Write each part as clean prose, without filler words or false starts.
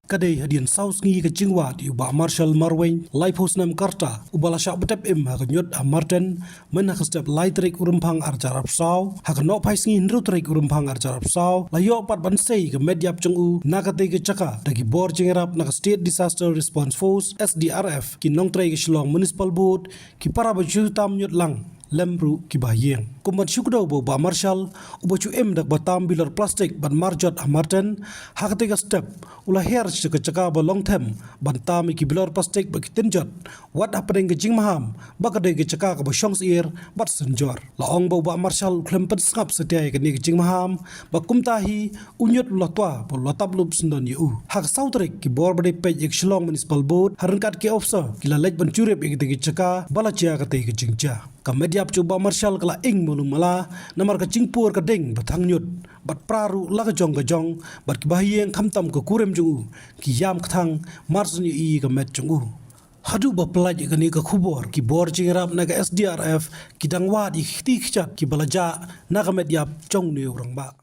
kadai hadian saus ngi ka jingwa di uba Marshall Marwain Lifehouse nam karta ubala syak betep im ha nyot ha Martin men ha step laitrik urumpang arjarap saw ha no pais ngi nrutrik urumpang arjarap saw la yo pat bansei ke mediap chungu nakate ke chaka dagi bor jingerap nak State Disaster Response Force SDRF ki nongtrai ke Shillong Municipal Board ki para baju tam nyot lang lembru ki bahyeng kumat syukdo bo ba Marshall ubachu em dak batam bilar plastik ban marjot amarten hakate ka step ula her chaka chaka ba long term ban tam ki bilar plastik ba kitinjot what happening ke jing maham ba ka de ke chaka ka ba shongs ear bat senjor la ong bo ba Marshall klempet skap setia ke ni ke jing maham ba kumtahi unyot lotwa bo lotab lup sendon yu hak sautrik ki bor bade pe ek Shillong Municipal Board harunkat ke officer ki la lej ban curep ek de ke chaka bala chia ka te ke jingcha ka mediap coba Marshall kala ing mulung mala namar ka cingpur ka ding batang nyut bat praru la ka jong bat kibahyeng khamtam ka kurem jungu ki yam kthang marsni i ka met jungu hadu ba pelaj ka ni ka khubor ki bor jingrap na ka SDRF ki dangwa di khti khchat ki balaja na ka mediap chong ni urang ba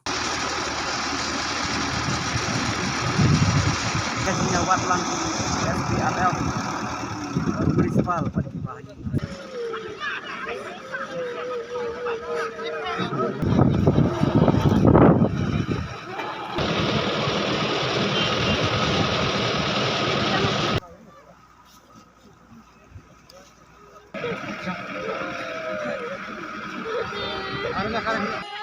kasihnya watlang SDRF municipal pada kibahyeng Arna